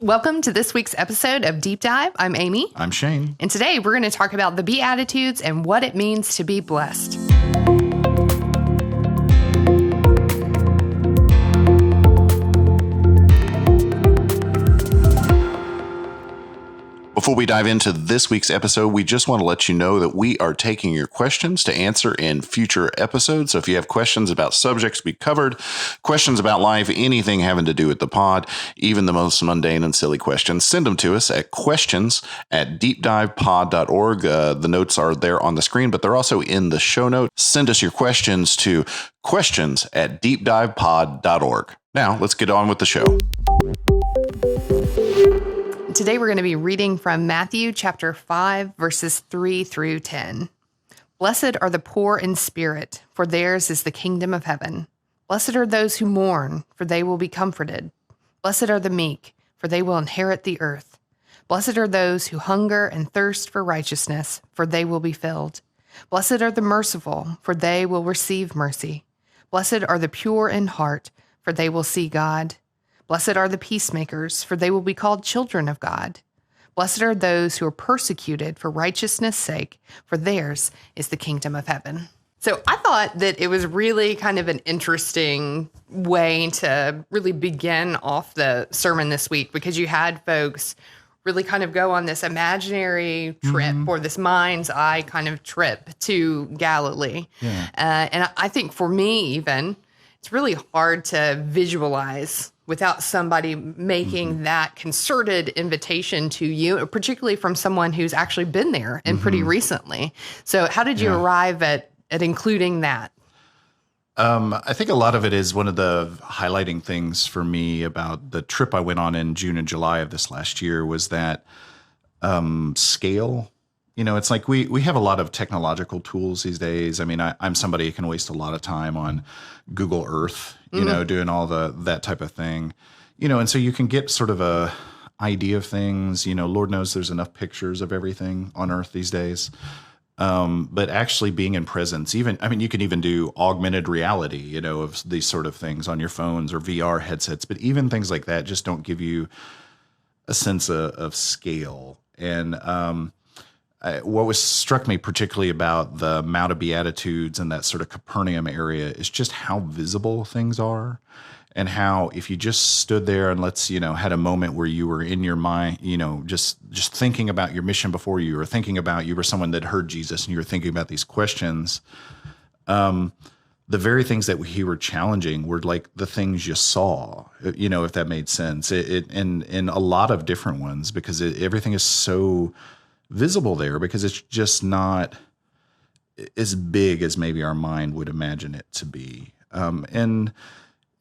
Welcome to this week's episode of Deep Dive. I'm Amy. I'm Shane. And today we're going to talk about the Beatitudes and what it means to be blessed. Before we dive into this week's episode, we just want to let you know that we are taking your questions to answer in future episodes. So if you have questions about subjects we covered, questions about life, anything having to do with the pod, even the most mundane and silly questions, send them to us at questions@deepdivepod.org. The notes are there on the screen, but they're also in the show notes. Send us your questions to questions@deepdivepod.org. Now, let's get on with the show. Today we're going to be reading from Matthew chapter 5, verses 3 through 10. Blessed are the poor in spirit, for theirs is the kingdom of heaven. Blessed are those who mourn, for they will be comforted. Blessed are the meek, for they will inherit the earth. Blessed are those who hunger and thirst for righteousness, for they will be filled. Blessed are the merciful, for they will receive mercy. Blessed are the pure in heart, for they will see God. Blessed are the peacemakers, for they will be called children of God. Blessed are those who are persecuted for righteousness' sake, for theirs is the kingdom of heaven. So I thought that it was really kind of an interesting way to really begin off the sermon this week, because you had folks really kind of go on this imaginary trip or this mind's eye kind of trip to Galilee. Yeah. And I think for me even, it's really hard to visualize without somebody making that concerted invitation to you, particularly from someone who's actually been there and pretty recently. So how did you arrive at including that? I think a lot of it is one of the highlighting things for me about the trip I went on in June and July of this last year was that scale. You know, it's like we have a lot of technological tools these days. I mean, I'm somebody who can waste a lot of time on Google Earth, you know, doing all that type of thing. You know, and so you can get sort of a idea of things. You know, Lord knows there's enough pictures of everything on Earth these days. But actually being in presence, you can even do augmented reality, you know, of these sort of things on your phones or VR headsets. But even things like that just don't give you a sense of scale. And what struck me particularly about the Mount of Beatitudes and that sort of Capernaum area is just how visible things are, and how if you just stood there and had a moment where you were in your mind, you know, just thinking about your mission before you, or thinking about you were someone that heard Jesus and you were thinking about these questions, the very things that he were challenging were like the things you saw, you know, if that made sense. In a lot of different ones, because everything is so visible there, because it's just not as big as maybe our mind would imagine it to be. And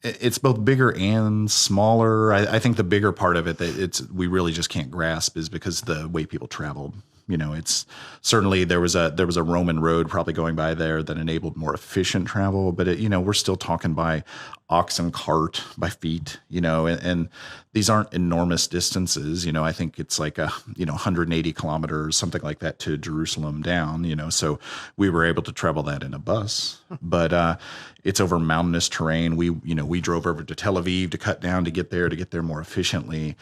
it's both bigger and smaller. I think the bigger part of it that we really just can't grasp is because the way people traveled. You know, it's certainly there was a Roman road probably going by there that enabled more efficient travel, but we're still talking by ox and cart, by feet, you know, and these aren't enormous distances. You know, I think it's like 180 kilometers, something like that, to Jerusalem down, you know, so we were able to travel that in a bus, but it's over mountainous terrain. We drove over to Tel Aviv to cut down to get there more efficiently.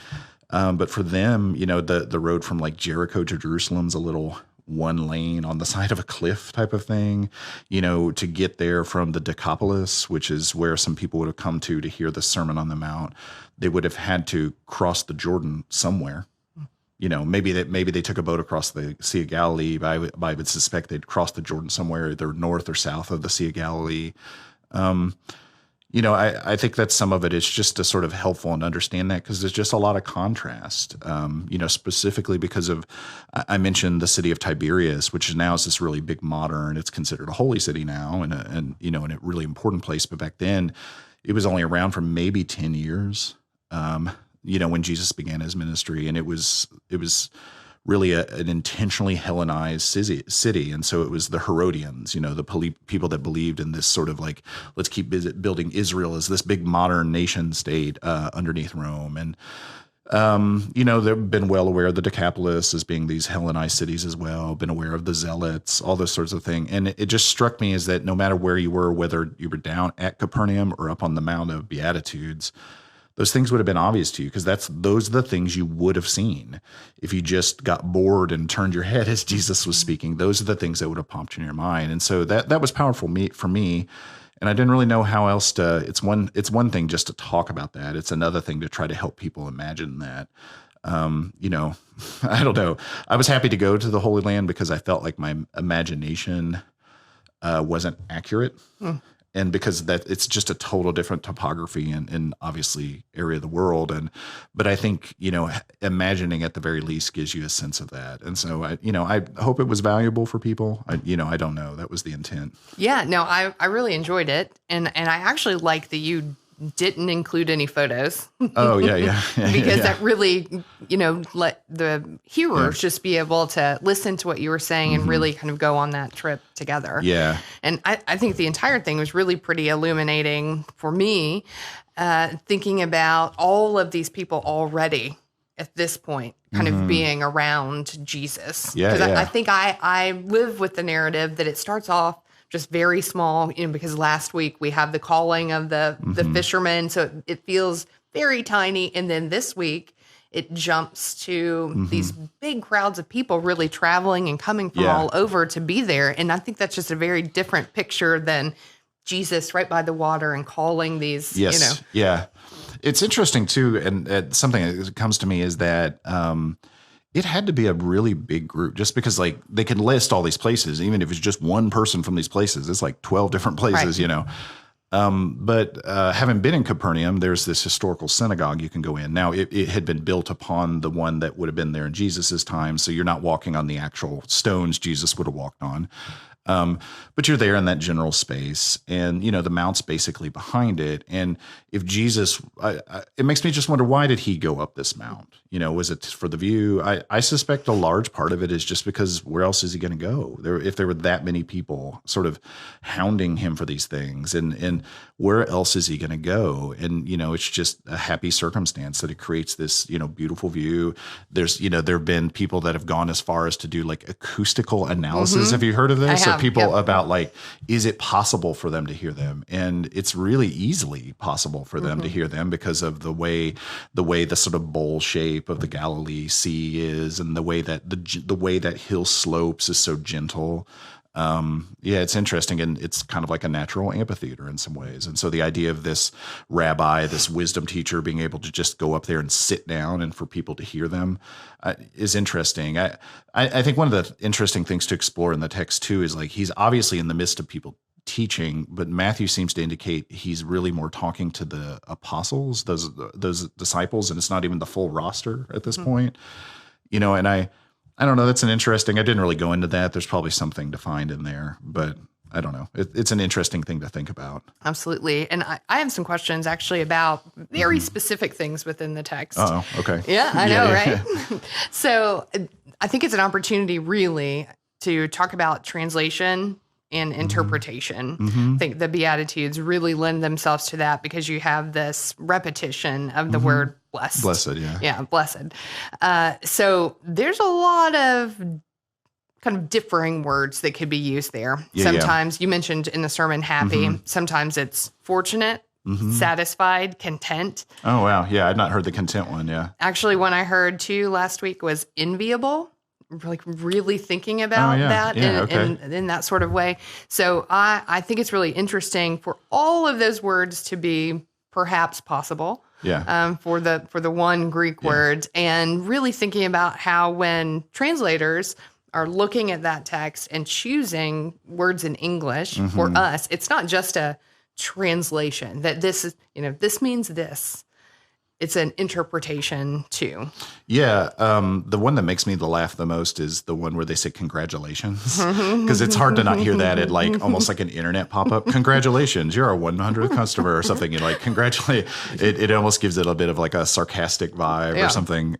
But for them, you know, the road from like Jericho to Jerusalem's a little one lane on the side of a cliff type of thing. You know, to get there from the Decapolis, which is where some people would have come to hear the Sermon on the Mount, they would have had to cross the Jordan somewhere. You know, maybe they took a boat across the Sea of Galilee, but I would suspect they'd cross the Jordan somewhere either north or south of the Sea of Galilee. You know, I think that some of it is just to sort of helpful and understand that, because there's just a lot of contrast, you know, specifically because of, I mentioned the city of Tiberias, which now is this really big modern, it's considered a holy city now and a really important place. But back then it was only around for maybe 10 years, you know, when Jesus began his ministry, and it was really an intentionally Hellenized city. And so it was the Herodians, you know, the people that believed in this sort of like, let's keep building Israel as this big modern nation state underneath Rome. And, you know, they've been well aware of the Decapolis as being these Hellenized cities as well, been aware of the Zealots, all those sorts of things. And it just struck me as that no matter where you were, whether you were down at Capernaum or up on the Mount of Beatitudes, those things would have been obvious to you because those are the things you would have seen if you just got bored and turned your head as Jesus was speaking. Those are the things that would have popped in your mind. And so that was powerful for me. And I didn't really know how else to. It's one thing just to talk about that. It's another thing to try to help people imagine that. I don't know. I was happy to go to the Holy Land because I felt like my imagination wasn't accurate. And because it's just a total different topography and obviously area of the world. But I think, imagining at the very least gives you a sense of that. And so I hope it was valuable for people. I don't know. That was the intent. Yeah, no, I really enjoyed it. And I actually like that you didn't include any photos. Oh, yeah. Because that really, let the hearers just be able to listen to what you were saying and really kind of go on that trip together. Yeah. And I think the entire thing was really pretty illuminating for me, thinking about all of these people already at this point kind of being around Jesus. Yeah. Because I think I live with the narrative that it starts off just very small, because last week we have the calling of the fishermen. So it feels very tiny. And then this week it jumps to these big crowds of people really traveling and coming from all over to be there. And I think that's just a very different picture than Jesus right by the water and calling these, Yes. Yeah. It's interesting too. And something that comes to me is that, it had to be a really big group just because they could list all these places, even if it's just one person from these places, it's like 12 different places, But having been in Capernaum, there's this historical synagogue you can go in. Now it had been built upon the one that would have been there in Jesus's time. So you're not walking on the actual stones Jesus would have walked on. But you're there in that general space and, the Mount's basically behind it. And if Jesus, it makes me just wonder, why did he go up this Mount? Was it for the view? I suspect a large part of it is just because where else is he going to go? If there were that many people sort of hounding him for these things and where else is he going to go? And, it's just a happy circumstance that it creates this, beautiful view. There's, there have been people that have gone as far as to do acoustical analysis. Have you heard of this? So people about is it possible for them to hear them? And it's really easily possible for them to hear them because of the way the sort of bowl shape of the Galilee Sea is, and the way that the way that hill slopes is so gentle. It's interesting, and it's kind of like a natural amphitheater in some ways. And so the idea of this rabbi, this wisdom teacher, being able to just go up there and sit down and for people to hear them is interesting. I think one of the interesting things to explore in the text too is he's obviously in the midst of people teaching, but Matthew seems to indicate he's really more talking to the apostles, those disciples, and it's not even the full roster at this point. And I don't know. That's I didn't really go into that. There's probably something to find in there, but I don't know. It's an interesting thing to think about. Absolutely. And I have some questions actually about very specific things within the text. Oh, okay. Yeah, I know, right? So I think it's an opportunity really to talk about translation and interpretation. I think the Beatitudes really lend themselves to that because you have this repetition of the word blessed. Blessed, yeah. Yeah, blessed. So there's a lot of kind of differing words that could be used there. Sometimes you mentioned in the sermon happy. Sometimes it's fortunate, satisfied, content. Oh, wow. Yeah, I'd not heard the content one, yeah. Actually, one I heard too last week was enviable. Really thinking about that in that sort of way. So I think it's really interesting for all of those words to be perhaps possible. Yeah. For the one Greek word, and really thinking about how when translators are looking at that text and choosing words in English for us, it's not just a translation that this is, this means this. It's an interpretation too. Yeah. The one that makes me laugh the most is the one where they say congratulations, because it's hard to not hear that at almost like an internet pop-up. Congratulations, you're our 100th customer or something. You congratulate. It almost gives it a bit of a sarcastic vibe or something.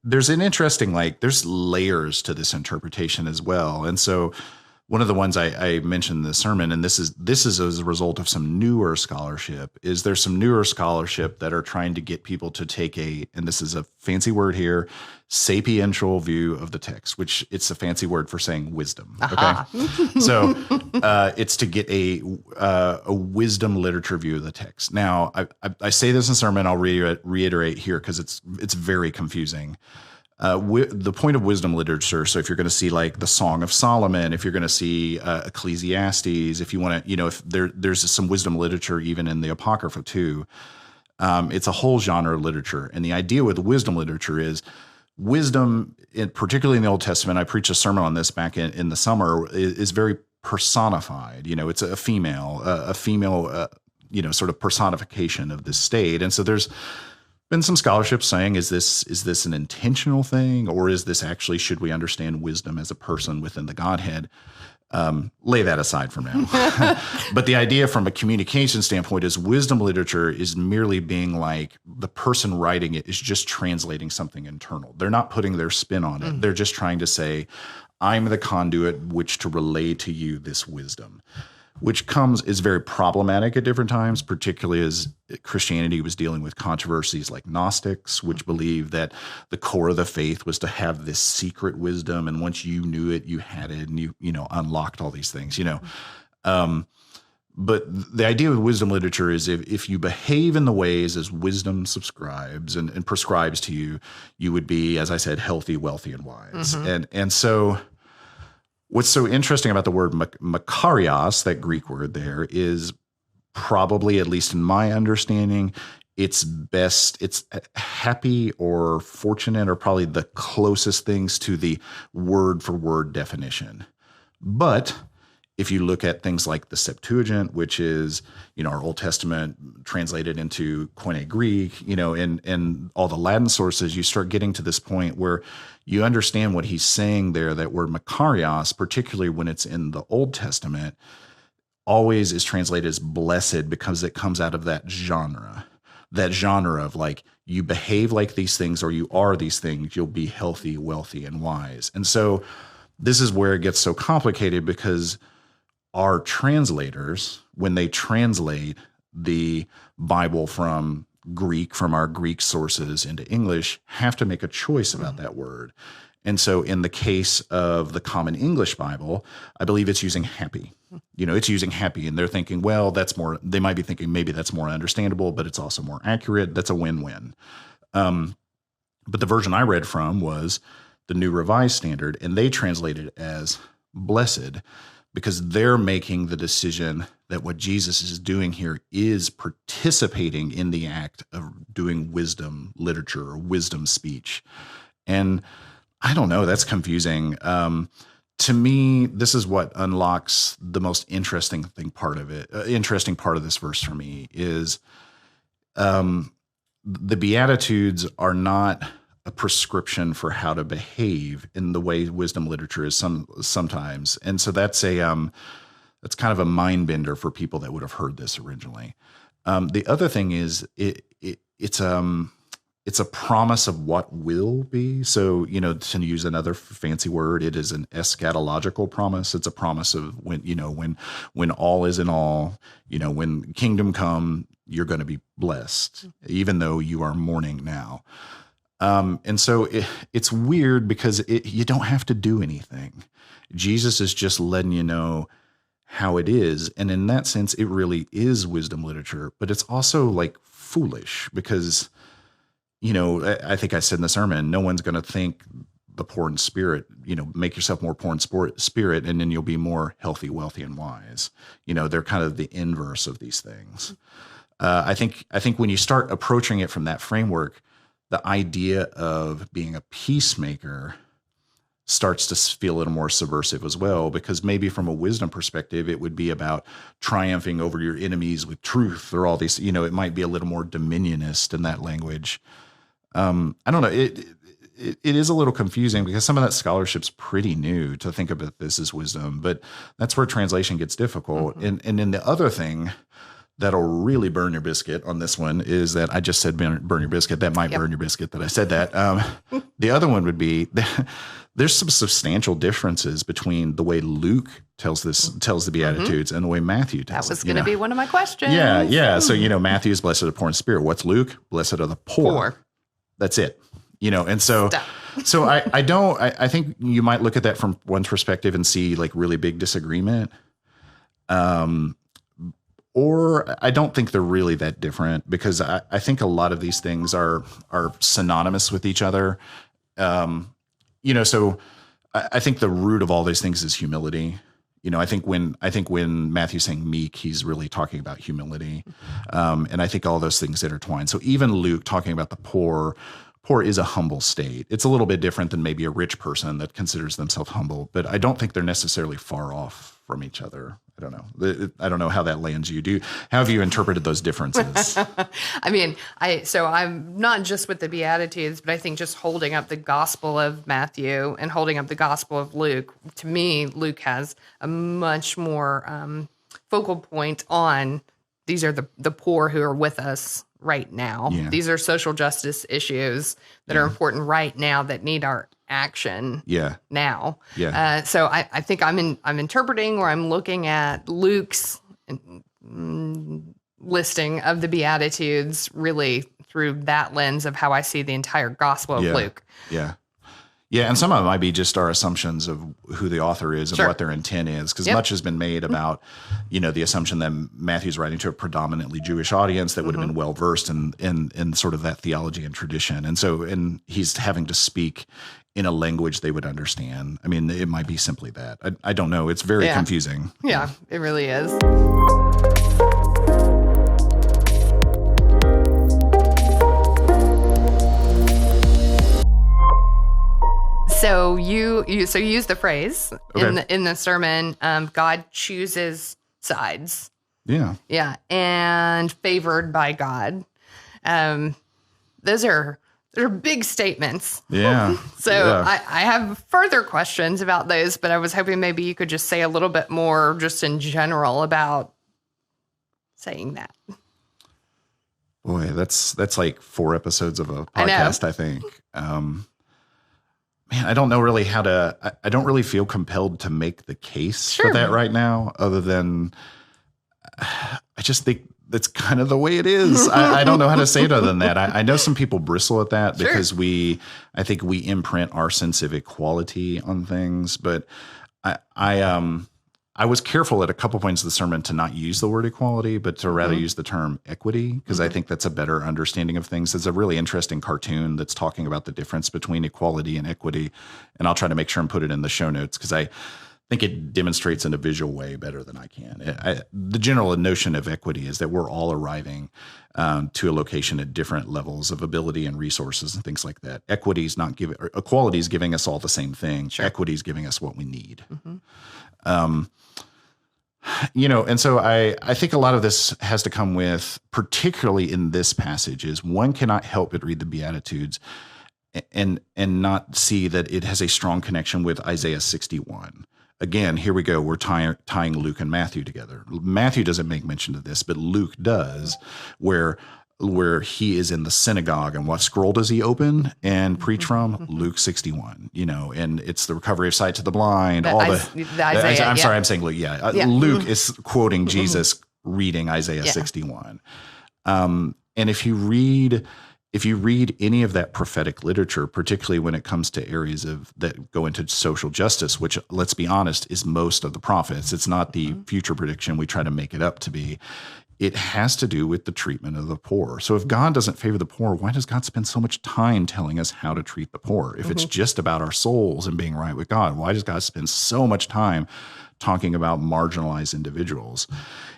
There's an interesting, there's layers to this interpretation as well. And so one of the ones I mentioned in the sermon, and this is as a result of some newer scholarship, is there's some newer scholarship that are trying to get people to take and this is a fancy word here, sapiential view of the text, which it's a fancy word for saying wisdom. Aha. Okay. So it's to get a wisdom literature view of the text. Now, I say this in the sermon, I'll reiterate here because it's very confusing. The point of wisdom literature. So if you're going to see like the Song of Solomon, if you're going to see Ecclesiastes, if you want to, if there's some wisdom literature even in the Apocrypha too, it's a whole genre of literature. And the idea with wisdom literature is wisdom, particularly in the Old Testament. I preached a sermon on this back in the summer. Is very personified. It's a female, sort of personification of this state. And so there's been some scholarship saying, is this an intentional thing, or is this actually, should we understand wisdom as a person within the Godhead? Lay that aside for now. But the idea from a communication standpoint is wisdom literature is merely being like the person writing it is just translating something internal. They're not putting their spin on it. They're just trying to say, I'm the conduit which to relay to you this wisdom, which is very problematic at different times, particularly as Christianity was dealing with controversies like Gnostics, which believed that the core of the faith was to have this secret wisdom, and once you knew it, you had it, and you unlocked all these things. But the idea of wisdom literature is if you behave in the ways as wisdom subscribes and prescribes to you, you would be, as I said, healthy, wealthy, and wise. And so what's so interesting about the word makarios, that Greek word there, is probably, at least in my understanding, it's happy or fortunate, or probably the closest things to the word for word definition. But if you look at things like the Septuagint, which is, our Old Testament translated into Koine Greek, and all the Latin sources, you start getting to this point where you understand what he's saying there. That word makarios, particularly when it's in the Old Testament, always is translated as blessed because it comes out of that genre of like, you behave like these things, or you are these things, you'll be healthy, wealthy, and wise. And so this is where it gets so complicated, because our translators, when they translate the Bible from Greek, from our Greek sources into English, have to make a choice about that word. And so in the case of the Common English Bible, I believe it's using happy. It's using happy, and they're thinking, well, they might be thinking maybe that's more understandable, but it's also more accurate. That's a win-win. But the version I read from was the New Revised Standard, and they translated it as blessed, because they're making the decision that what Jesus is doing here is participating in the act of doing wisdom literature or wisdom speech. And I don't know, that's confusing. To me, this is what unlocks the most interesting part of this verse for me is the Beatitudes are not a prescription for how to behave in the way wisdom literature is sometimes. And so that's kind of a mind bender for people that would have heard this originally. The other thing is it's a promise of what will be. So, to use another fancy word, it is an eschatological promise. It's a promise of when all is in all, when kingdom come, you're going to be blessed, even though you are mourning now. And so it's weird because you don't have to do anything. Jesus is just letting you know how it is. And in that sense, it really is wisdom literature, but it's also like foolish because, I think I said in the sermon, no one's going to think the poor in spirit, make yourself more poor in spirit, and then you'll be more healthy, wealthy, and wise. They're kind of the inverse of these things. I think when you start approaching it from that framework, the idea of being a peacemaker starts to feel a little more subversive as well, because maybe from a wisdom perspective, it would be about triumphing over your enemies with truth, or all these, it might be a little more dominionist in that language. I don't know. It is a little confusing because some of that scholarship's pretty new to think about this as wisdom, but that's where translation gets difficult. And then the other thing that'll really burn your biscuit on this one is that I just said burn your biscuit. That might burn your biscuit that I said that. The other one would be there's some substantial differences between the way Luke tells the Beatitudes and the way Matthew tells That was going to be one of my questions. Yeah. So, Matthew is blessed are the poor in spirit. What's Luke? Blessed are the poor. That's it. And so, I think you might look at that from one perspective and see like really big disagreement. Or I don't think they're really that different, because I think a lot of these things are synonymous with each other. So I think the root of all these things is humility. I think when Matthew's saying meek, he's really talking about humility. And I think all those things intertwine. So even Luke talking about the poor is a humble state. It's a little bit different than maybe a rich person that considers themselves humble, but I don't think they're necessarily far off from each other. I don't know. I don't know how that lands you. How have you interpreted those differences? I mean, I'm not just with the Beatitudes, but I think just holding up the Gospel of Matthew and holding up the Gospel of Luke, to me, Luke has a much more focal point on these are the poor who are with us right now. Yeah. These are social justice issues that are important right now that need our action now. Yeah. So I think I'm interpreting, or I'm looking at Luke's listing of the Beatitudes really through that lens of how I see the entire Gospel of Luke. Yeah. Yeah, and some of it might be just our assumptions of who the author is and what their intent is, because much has been made about, the assumption that Matthew's writing to a predominantly Jewish audience that would have been well versed in sort of that theology and tradition, and he's having to speak in a language they would understand. I mean, it might be simply that. I don't know. It's very confusing. Yeah, it really is. So you use the phrase in the sermon, God chooses sides. Yeah. Yeah. And favored by God. Those are big statements. Yeah. I have further questions about those, but I was hoping maybe you could just say a little bit more just in general about saying that. Boy, that's like 4 episodes of a podcast, I think. Man, I don't know really I don't really feel compelled to make the case for that right now, other than I just think that's kind of the way it is. I don't know how to say it other than that. I know some people bristle at that because I think we imprint our sense of equality on things, but I was careful at a couple points of the sermon to not use the word equality, but to rather use the term equity, because I think that's a better understanding of things. There's a really interesting cartoon that's talking about the difference between equality and equity, and I'll try to make sure and put it in the show notes because I think it demonstrates in a visual way better than I can. The general notion of equity is that we're all arriving to a location at different levels of ability and resources and things like that. Equity is not giving, or equality is giving us all the same thing. Sure. Equity is giving us what we need. And so I think a lot of this has to come with, particularly in this passage, is one cannot help but read the Beatitudes and not see that it has a strong connection with Isaiah 61. Again, here we go. We're tying Luke and Matthew together. Matthew doesn't make mention of this, but Luke does, where he is in the synagogue, and what scroll does he open and preach from? Luke 61, and it's the recovery of sight to the blind. Isaiah, sorry, I'm saying Luke. Luke is quoting Jesus reading Isaiah 61. And if you read any of that prophetic literature, particularly when it comes to areas that go into social justice, which, let's be honest, is most of the prophets. It's not the future prediction we try to make it up to be. It has to do with the treatment of the poor. So if God doesn't favor the poor, why does God spend so much time telling us how to treat the poor? If it's just about our souls and being right with God, why does God spend so much time talking about marginalized individuals?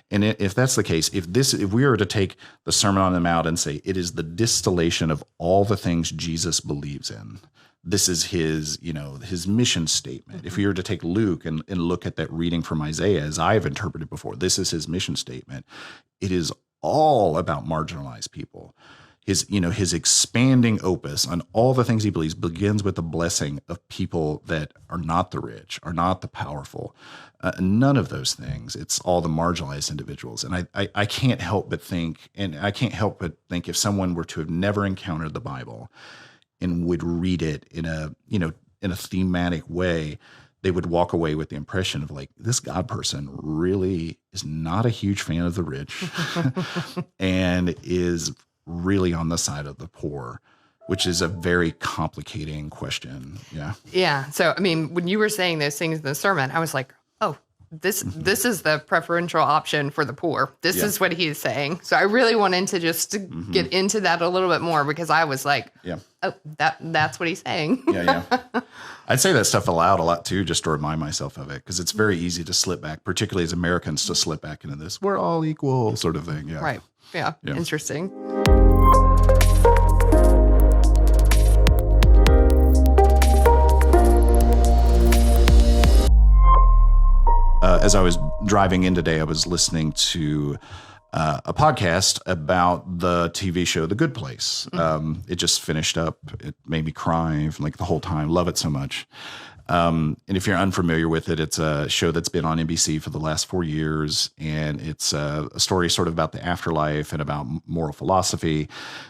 And if that's the case, if we were to take the Sermon on the Mount and say it is the distillation of all the things Jesus believes in, this is his mission statement. If we were to take Luke and look at that reading from Isaiah, as I have interpreted before, this is his mission statement. It is all about marginalized people. His expanding opus on all the things he believes begins with the blessing of people that are not the rich, are not the powerful, none of those things. It's all the marginalized individuals. And I can't help but think, if someone were to have never encountered the Bible and would read it in a, in a thematic way, they would walk away with the impression of like, this God person really is not a huge fan of the rich and is really on the side of the poor, which is a very complicating question. Yeah. Yeah. So, I mean, when you were saying those things in the sermon, I was like, oh, this is the preferential option for the poor. This is what he is saying. So I really wanted to just get into that a little bit more, because I was like, oh, that's what he's saying. Yeah. I'd say that stuff aloud a lot too, just to remind myself of it, because it's very easy to slip back, particularly as Americans, to slip back into this "we're all equal" sort of thing. Yeah. Right. Yeah. Interesting. As I was driving in today, I was listening to a podcast about the TV show The Good Place. It just finished up. It made me cry like the whole time. Love it so much. And if you're unfamiliar with it, it's a show that's been on NBC for the last 4 years. And it's a story sort of about the afterlife and about moral philosophy,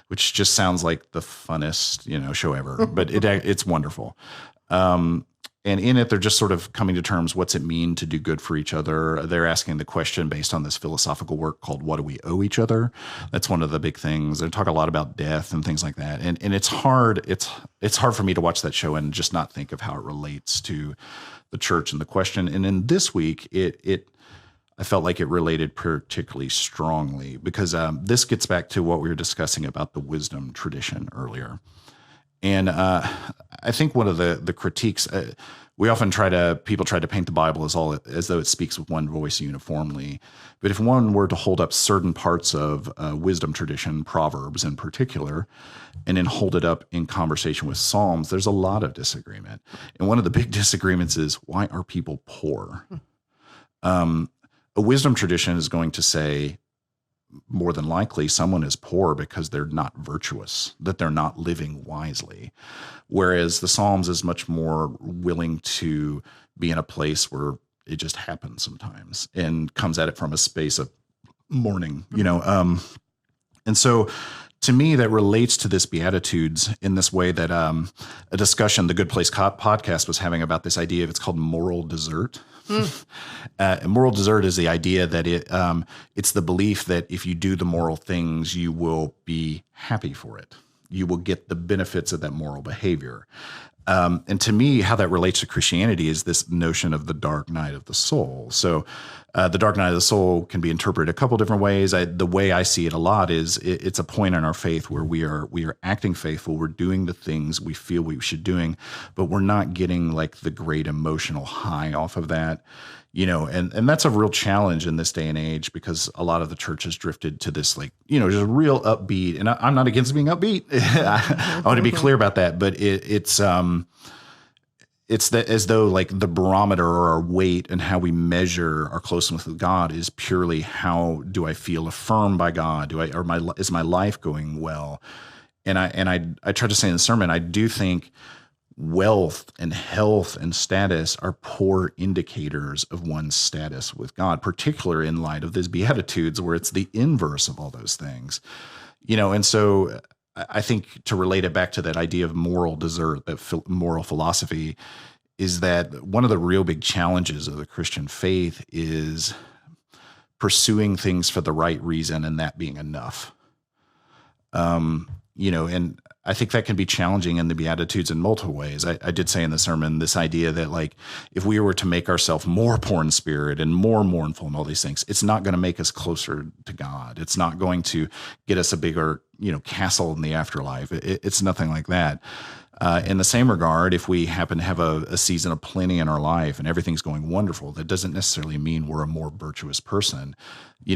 which just sounds like the funnest, show ever. But it's wonderful. And in it, they're just sort of coming to terms, what's it mean to do good for each other? They're asking the question based on this philosophical work called What Do We Owe Each Other? That's one of the big things. They talk a lot about death and things like that. And it's hard. It's hard for me to watch that show and just not think of how it relates to the church and the question. And in this week, I felt like it related particularly strongly, because this gets back to what we were discussing about the wisdom tradition earlier. And I think one of the critiques, we often people try to paint the Bible as though it speaks with one voice uniformly. But if one were to hold up certain parts of wisdom tradition, Proverbs in particular, and then hold it up in conversation with Psalms, there's a lot of disagreement. And one of the big disagreements is, why are people poor? A wisdom tradition is going to say, more than likely, someone is poor because they're not virtuous, that they're not living wisely. Whereas the Psalms is much more willing to be in a place where it just happens sometimes and comes at it from a space of mourning, And so to me, that relates to this Beatitudes in this way that a discussion the Good Place podcast was having about this idea of, it's called moral desert. Moral desert is the idea that it's the belief that if you do the moral things, you will be happy for it. You will get the benefits of that moral behavior. And to me, how that relates to Christianity is this notion of the dark night of the soul. So the dark night of the soul can be interpreted a couple different ways. The way I see it a lot is it's a point in our faith where we are acting faithful. We're doing the things we feel we should doing, but we're not getting like the great emotional high off of that. And that's a real challenge in this day and age, because a lot of the church has drifted to this, like, just real upbeat. And I'm not against being upbeat. I want to be clear about that. But it's that as though like the barometer or our weight and how we measure our closeness with God is purely, how do I feel affirmed by God? Is my life going well? And I tried to say in the sermon, I do think wealth and health and status are poor indicators of one's status with God, particularly in light of these Beatitudes, where it's the inverse of all those things, and so I think to relate it back to that idea of moral desert, that moral philosophy, is that one of the real big challenges of the Christian faith is pursuing things for the right reason and that being enough. And I think that can be challenging in the Beatitudes in multiple ways. I did say in the sermon this idea that, like, if we were to make ourselves more poor in spirit and more mournful and all these things, it's not going to make us closer to God. It's not going to get us a bigger, castle in the afterlife. It's nothing like that. In the same regard, if we happen to have a season of plenty in our life and everything's going wonderful, that doesn't necessarily mean we're a more virtuous person.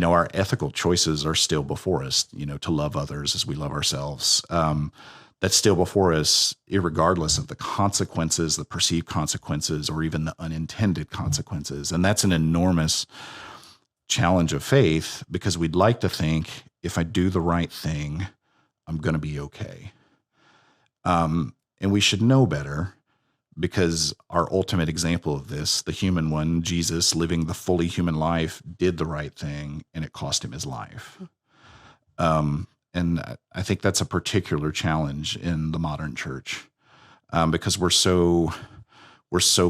Our ethical choices are still before us, to love others as we love ourselves. That's still before us, irregardless of the consequences, the perceived consequences, or even the unintended consequences. And that's an enormous challenge of faith, because we'd like to think, if I do the right thing, I'm going to be okay. And we should know better, because our ultimate example of this, the human one, Jesus, living the fully human life, did the right thing, and it cost him his life. And I think that's a particular challenge in the modern church, because we're so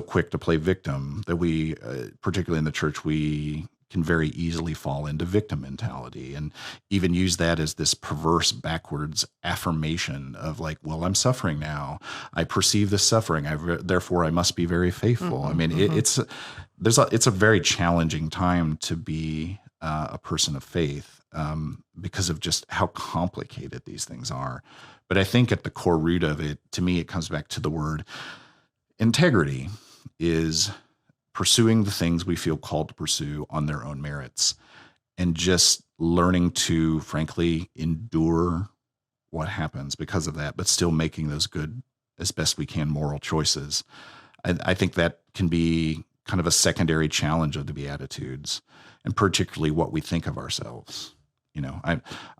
quick to play victim that we, particularly in the church, we can very easily fall into victim mentality and even use that as this perverse backwards affirmation of like, well, I'm suffering now. I perceive this suffering. Therefore I must be very faithful. I mean, it's a very challenging time to be a person of faith, because of just how complicated these things are. But I think at the core root of it, to me, it comes back to the word integrity is pursuing the things we feel called to pursue on their own merits, and just learning to, frankly, endure what happens because of that, but still making those good, as best we can, moral choices. I think that can be kind of a secondary challenge of the Beatitudes, and particularly what we think of ourselves. You know,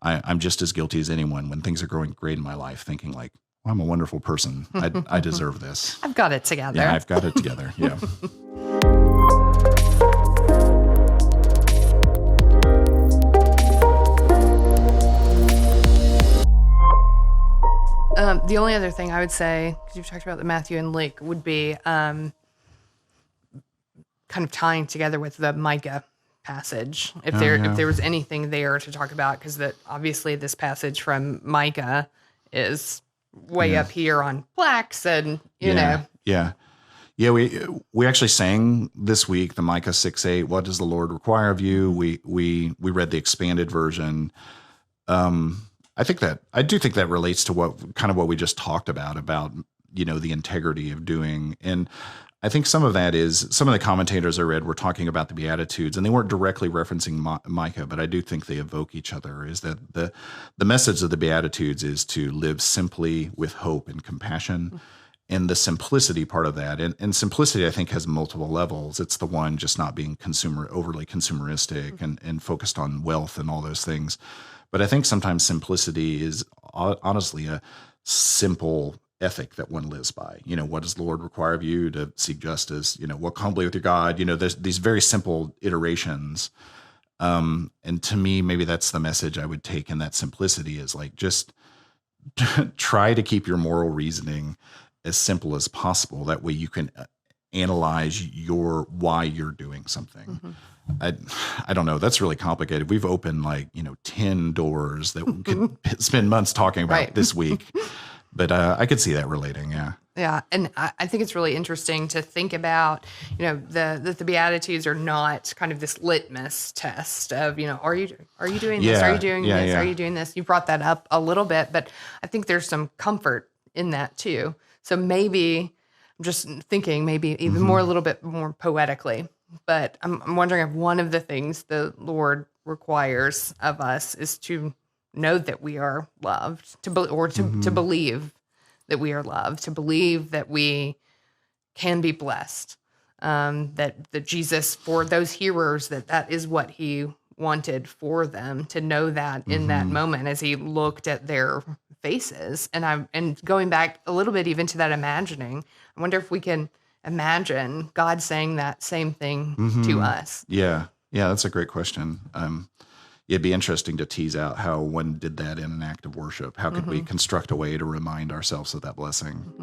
I'm just as guilty as anyone when things are going great in my life, thinking like, well, I'm a wonderful person. I deserve this. I've got it together. Yeah, I've got it together. Yeah. The only other thing I would say, because you've talked about the Matthew and Luke, would be kind of tying together with the Micah passage. If there was anything there to talk about, because that obviously this passage from Micah is way up here on plaques, and you know. Yeah. We actually sang this week the Micah 6:8. What does the Lord require of you? We read the expanded version. I do think that relates to what we just talked about, you know, the integrity of doing. And I think some of that is, some of the commentators I read were talking about the Beatitudes, and they weren't directly referencing Micah, but I do think they evoke each other, is that the message of the Beatitudes is to live simply with hope and compassion. And the simplicity part of that, and simplicity, I think, has multiple levels. It's the one just not being overly consumeristic and focused on wealth and all those things. But I think sometimes simplicity is honestly a simple ethic that one lives by. You know, what does the Lord require of you? To seek justice, you know, walk humbly with your God. You know, there's these very simple iterations. And to me, maybe that's the message I would take in that simplicity, is like, just try to keep your moral reasoning as simple as possible. That way you can analyze why you're doing something. I don't know. That's really complicated. We've opened 10 doors that we could spend months talking about this week. But I could see that relating. Yeah. Yeah. And I think it's really interesting to think about, you know, the Beatitudes are not kind of this litmus test of, you know, are you doing this? Are you doing this? Yeah. Are you doing this? You brought that up a little bit, but I think there's some comfort in that too. So maybe, I'm just thinking maybe even a little bit more poetically, but I'm wondering if one of the things the Lord requires of us is to know that we are loved, to believe that we are loved, to believe that we can be blessed, that Jesus, for those hearers, that is what he wanted for them, to know that in that moment as he looked at their faces. And going back a little bit even to that imagining, I wonder if we can imagine God saying that same thing to us. Yeah, that's a great question. It'd be interesting to tease out how one did that in an act of worship. How could we construct a way to remind ourselves of that blessing?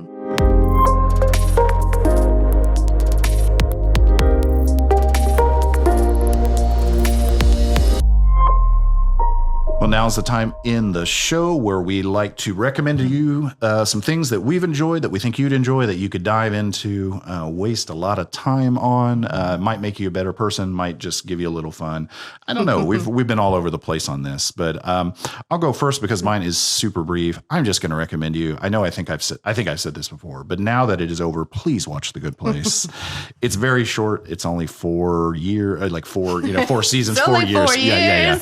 Well, now's the time in the show where we like to recommend to you some things that we've enjoyed, that we think you'd enjoy, that you could dive into, waste a lot of time on, might make you a better person, might just give you a little fun. I don't know. We've been all over the place on this, but I'll go first because mine is super brief. I'm just going to recommend you. I think I've said this before, but now that it is over, please watch The Good Place. It's very short. It's only 4 seasons, 4 years. Yeah.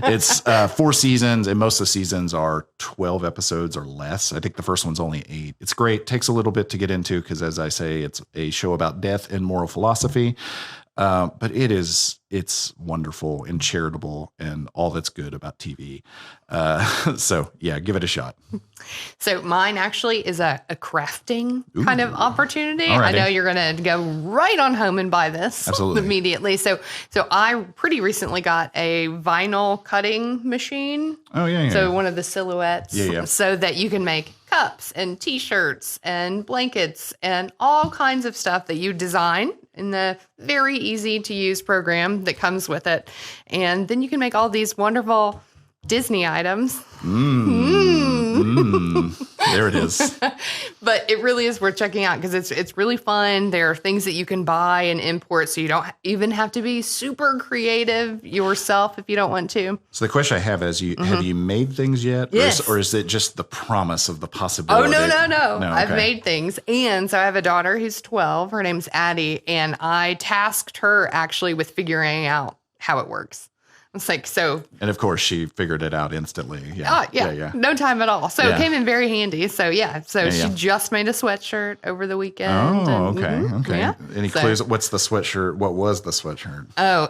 It's 4 seasons, and most of the seasons are 12 episodes or less. I think the first one's only 8. It's great. Takes a little bit to get into because, as I say, it's a show about death and moral philosophy. But it's wonderful and charitable and all that's good about TV. So yeah, give it a shot. So mine actually is a crafting kind of opportunity. Alrighty. I know you're going to go right on home and buy this Absolutely. immediately. So I pretty recently got a vinyl cutting machine. Oh yeah. So one of the silhouettes, Yeah. so that you can make cups and T-shirts and blankets and all kinds of stuff that you design in the very easy to use program that comes with it. And then you can make all these wonderful Disney items. There it is. But it really is worth checking out because it's really fun. There are things that you can buy and import, so you don't even have to be super creative yourself if you don't want to. So the question I have is, have you made things yet? Yes. Or is it just the promise of the possibility? Oh, no. No, I've okay. made things. And so I have a daughter who's 12. Her name's Addie. And I tasked her actually with figuring out how it works. It's like, so. And of course, she figured it out instantly. Yeah. Yeah. No time at all. So it came in very handy. So she just made a sweatshirt over the weekend. Oh, okay. Yeah. Any clues? What's the sweatshirt? What was the sweatshirt? Oh,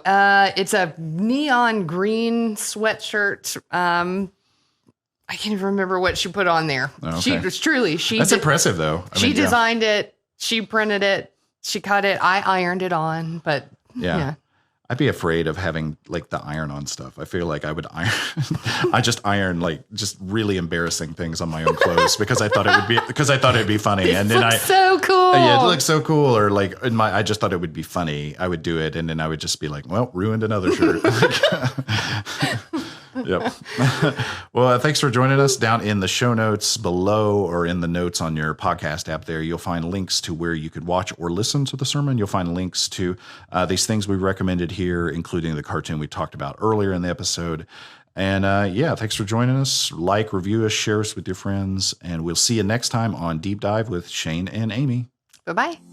it's a neon green sweatshirt. I can't even remember what she put on there. Oh, okay. She was truly, That's impressive though. She designed it. She printed it. She cut it. I ironed it on, but yeah. I'd be afraid of having like the iron on stuff. I feel like I would iron. I just iron like just really embarrassing things on my own clothes because I thought it'd be funny. And then so cool. Yeah, it looks so cool. Or like I just thought it would be funny. I would do it, and then I would just be like, well, ruined another shirt. Yep. Well, thanks for joining us. Down in the show notes below or in the notes on your podcast app there, you'll find links to where you could watch or listen to the sermon. You'll find links to these things we recommended here, including the cartoon we talked about earlier in the episode. And thanks for joining us. Like, review us, share us with your friends, and we'll see you next time on Deep Dive with Shane and Amy. Bye-bye.